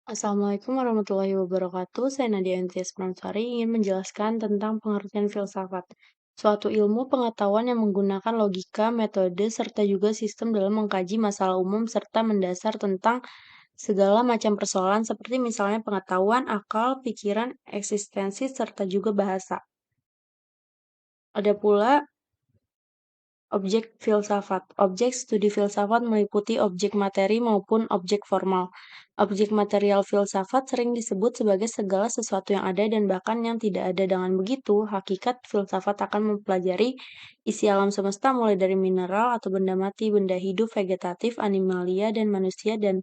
Assalamualaikum warahmatullahi wabarakatuh. Saya Nadia Intias Pramsari ingin menjelaskan tentang pengertian filsafat. Suatu ilmu pengetahuan yang menggunakan logika, metode, serta juga sistem dalam mengkaji masalah umum serta mendasar tentang segala macam persoalan seperti misalnya pengetahuan, akal, pikiran, eksistensi, serta juga bahasa. Ada pula objek filsafat. Objek studi filsafat meliputi objek materi maupun objek formal. Objek material filsafat sering disebut sebagai segala sesuatu yang ada dan bahkan yang tidak ada. Dengan begitu, hakikat filsafat akan mempelajari isi alam semesta mulai dari mineral atau benda mati, benda hidup, vegetatif, animalia, dan manusia, dan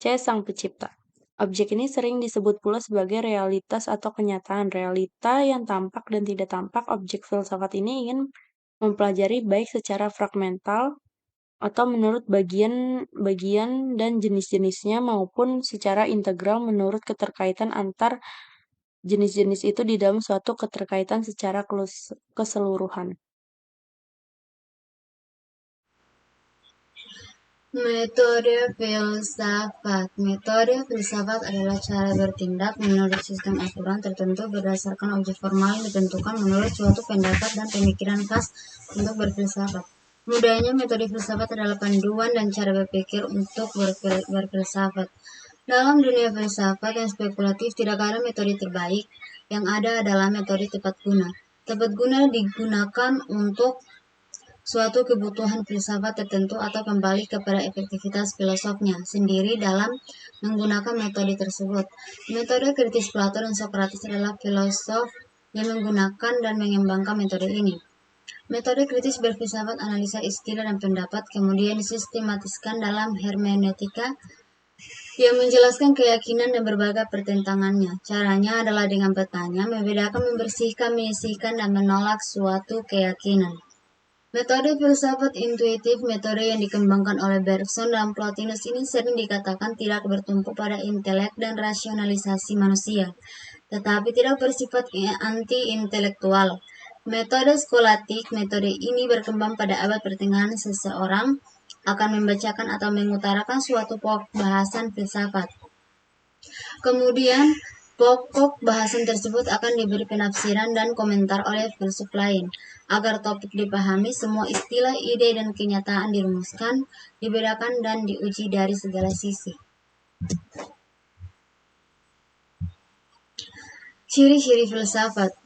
Sang Pencipta. Objek ini sering disebut pula sebagai realitas atau kenyataan. Realita yang tampak dan tidak tampak. Objek filsafat ini ingin mempelajari baik secara fragmental atau menurut bagian-bagian dan jenis-jenisnya maupun secara integral menurut keterkaitan antar jenis-jenis itu di dalam suatu keterkaitan secara keseluruhan. Metode filsafat. Metode filsafat adalah cara bertindak menurut sistem aturan tertentu berdasarkan objek formal yang ditentukan menurut suatu pendapat dan pemikiran khas untuk berfilsafat. Mudahnya, metode filsafat adalah panduan dan cara berpikir untuk berfilsafat. Dalam dunia filsafat yang spekulatif, tidak ada metode terbaik. Yang ada adalah metode tepat guna. Tepat guna digunakan untuk suatu kebutuhan filsafat tertentu atau kembali kepada efektivitas filosofnya sendiri dalam menggunakan metode tersebut. Metode kritis Plato dan Sokrates adalah filosof yang menggunakan dan mengembangkan metode ini. Metode kritis berfilsafat analisa istilah dan pendapat, kemudian disistematiskan dalam hermeneutika yang menjelaskan keyakinan dan berbagai pertentangannya. Caranya adalah dengan bertanya, membedakan, membersihkan, menyisihkan, dan menolak suatu keyakinan. Metode filsafat intuitif, metode yang dikembangkan oleh Bergson dan Plotinus ini sering dikatakan tidak bertumpu pada intelek dan rasionalisasi manusia, tetapi tidak bersifat anti-intelektual. Metode skolatik, metode ini berkembang pada abad pertengahan. Seseorang akan membacakan atau mengutarakan suatu pokok bahasan filsafat. Kemudian, pokok bahasan tersebut akan diberi penafsiran dan komentar oleh filsuf lain. Agar topik dipahami, semua istilah, ide, dan kenyataan dirumuskan, dibedakan, dan diuji dari segala sisi. Ciri-ciri filsafat.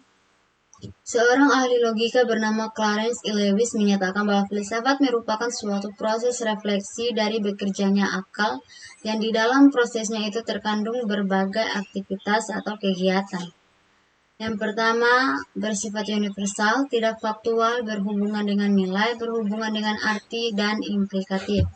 Seorang ahli logika bernama Clarence E. Lewis menyatakan bahwa filsafat merupakan suatu proses refleksi dari bekerjanya akal yang di dalam prosesnya itu terkandung berbagai aktivitas atau kegiatan. Yang pertama, bersifat universal, tidak faktual, berhubungan dengan nilai, berhubungan dengan arti, dan implikatif.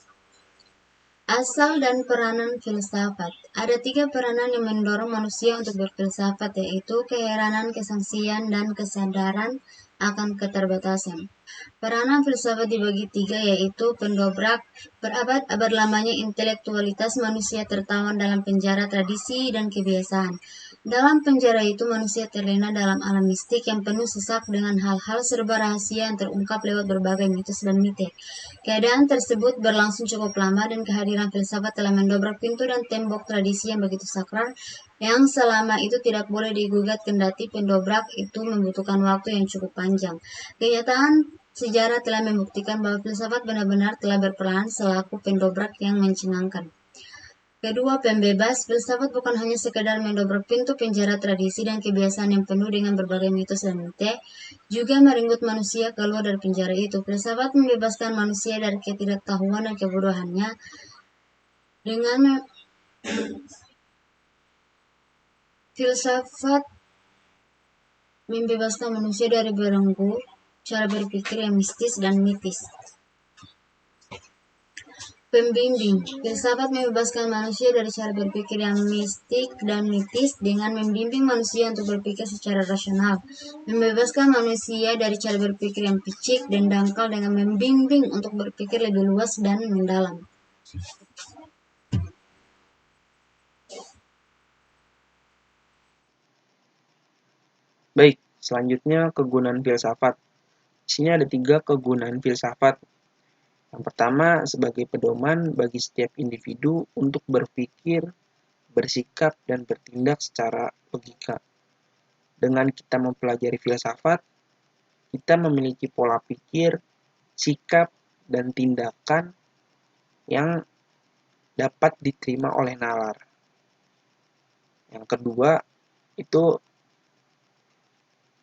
Asal dan peranan filsafat. Ada 3 peranan yang mendorong manusia untuk berfilsafat, yaitu keheranan, kesangsian, dan kesadaran akan keterbatasan. Peranan filsafat dibagi 3, yaitu pendobrak. Berabad-abad lamanya intelektualitas manusia tertawan dalam penjara tradisi dan kebiasaan. Dalam penjara itu manusia terlena dalam alam mistik yang penuh sesak dengan hal-hal serba rahasia yang terungkap lewat berbagai mitos dan mitos. Keadaan tersebut berlangsung cukup lama dan kehadiran filsafat telah mendobrak pintu dan tembok tradisi yang begitu sakral yang selama itu tidak boleh digugat, kendati pendobrak itu membutuhkan waktu yang cukup panjang. Kenyataan sejarah telah membuktikan bahwa filsafat benar-benar telah berperan selaku pendobrak yang mencengangkan. Kedua, pembebas. Filsafat bukan hanya sekedar mendobrak pintu penjara tradisi dan kebiasaan yang penuh dengan berbagai mitos dan mitos, juga merenggut manusia keluar dari penjara itu. Filsafat membebaskan manusia dari ketidaktahuan dan kebodohannya dengan filsafat membebaskan manusia dari belenggu cara berpikir yang mistis dan mitis. Pembimbing. Filsafat membebaskan manusia dari cara berpikir yang mistik dan mitis dengan membimbing manusia untuk berpikir secara rasional. Membebaskan manusia dari cara berpikir yang picik dan dangkal dengan membimbing untuk berpikir lebih luas dan mendalam. Baik, selanjutnya kegunaan filsafat. Di sini ada 3 kegunaan filsafat. Yang pertama, sebagai pedoman bagi setiap individu untuk berpikir bersikap, dan bertindak secara logika. Dengan kita mempelajari filsafat, kita memiliki pola pikir, sikap, dan tindakan yang dapat diterima oleh nalar. Yang kedua, itu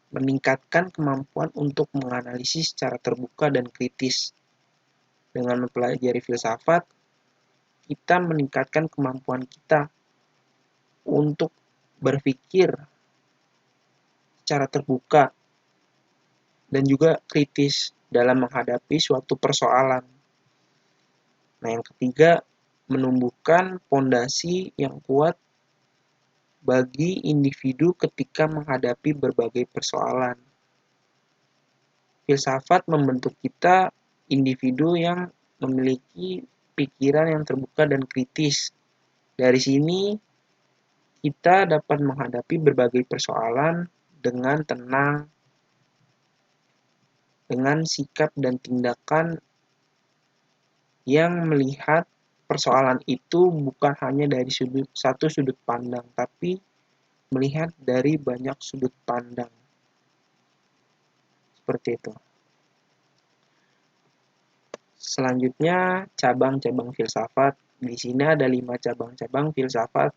meningkatkan kemampuan untuk menganalisis secara terbuka dan kritis. Dengan mempelajari filsafat, kita meningkatkan kemampuan kita untuk berpikir secara terbuka dan juga kritis dalam menghadapi suatu persoalan. Nah, yang ketiga, menumbuhkan fondasi yang kuat bagi individu ketika menghadapi berbagai persoalan. Filsafat membentuk kita individu yang memiliki pikiran yang terbuka dan kritis. Dari sini, kita dapat menghadapi berbagai persoalan dengan tenang, dengan sikap dan tindakan yang melihat persoalan itu bukan hanya dari satu sudut pandang, tapi melihat dari banyak sudut pandang. Seperti itu. Selanjutnya, cabang-cabang filsafat. Di sini ada 5 cabang-cabang filsafat.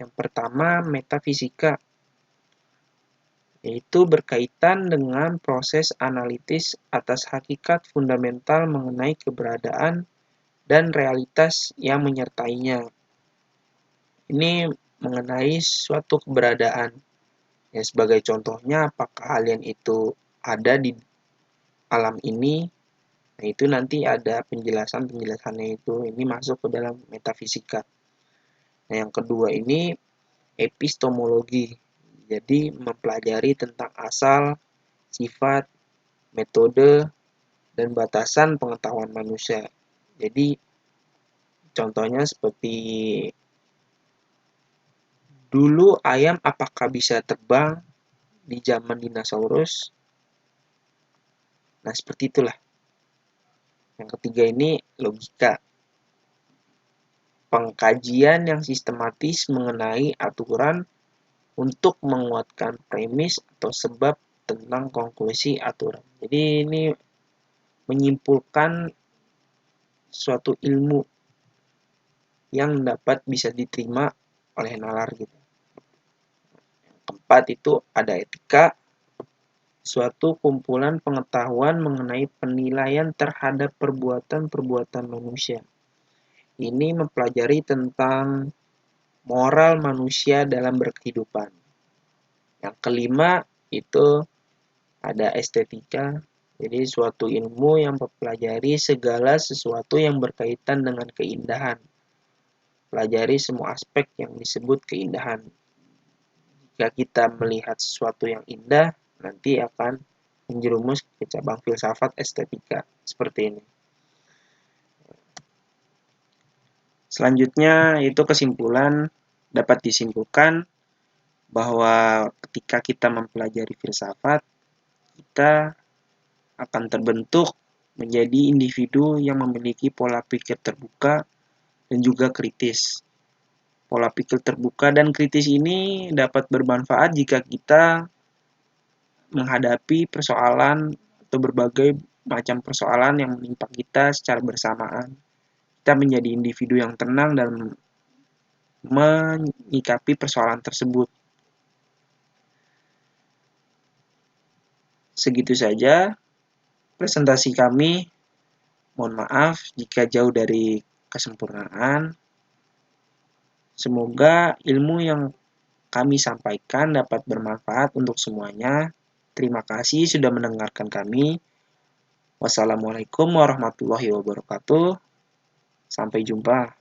Yang pertama, metafisika, yaitu berkaitan dengan proses analitis atas hakikat fundamental mengenai keberadaan dan realitas yang menyertainya. Ini mengenai suatu keberadaan. Ya, sebagai contohnya, apakah alien itu ada di alam ini? Nah, itu nanti ada penjelasannya itu. Ini masuk ke dalam metafisika. Nah, yang kedua ini epistemologi. Jadi, mempelajari tentang asal, sifat, metode, dan batasan pengetahuan manusia. Jadi, contohnya seperti dulu ayam apakah bisa terbang di zaman dinosaurus? Nah, seperti itulah. Yang ketiga ini logika. Pengkajian yang sistematis mengenai aturan untuk menguatkan premis atau sebab tentang konklusi aturan. Jadi ini menyimpulkan suatu ilmu yang dapat bisa diterima oleh nalar gitu. Yang keempat itu ada etika, suatu kumpulan pengetahuan mengenai penilaian terhadap perbuatan-perbuatan manusia. Ini mempelajari tentang moral manusia dalam berkehidupan. Yang kelima itu ada estetika, jadi suatu ilmu yang mempelajari segala sesuatu yang berkaitan dengan keindahan. Pelajari semua aspek yang disebut keindahan. Jika kita melihat sesuatu yang indah, nanti akan menjerumus ke cabang filsafat estetika seperti ini. Selanjutnya itu kesimpulan, dapat disimpulkan bahwa ketika kita mempelajari filsafat, kita akan terbentuk menjadi individu yang memiliki pola pikir terbuka dan juga kritis. Pola pikir terbuka dan kritis ini dapat bermanfaat jika kita menghadapi persoalan atau berbagai macam persoalan yang menimpa kita secara bersamaan. Kita menjadi individu yang tenang dan menyikapi persoalan tersebut. Segitu saja presentasi kami. Mohon maaf jika jauh dari kesempurnaan. Semoga ilmu yang kami sampaikan dapat bermanfaat untuk semuanya. Terima kasih sudah mendengarkan kami. Wassalamualaikum warahmatullahi wabarakatuh. Sampai jumpa.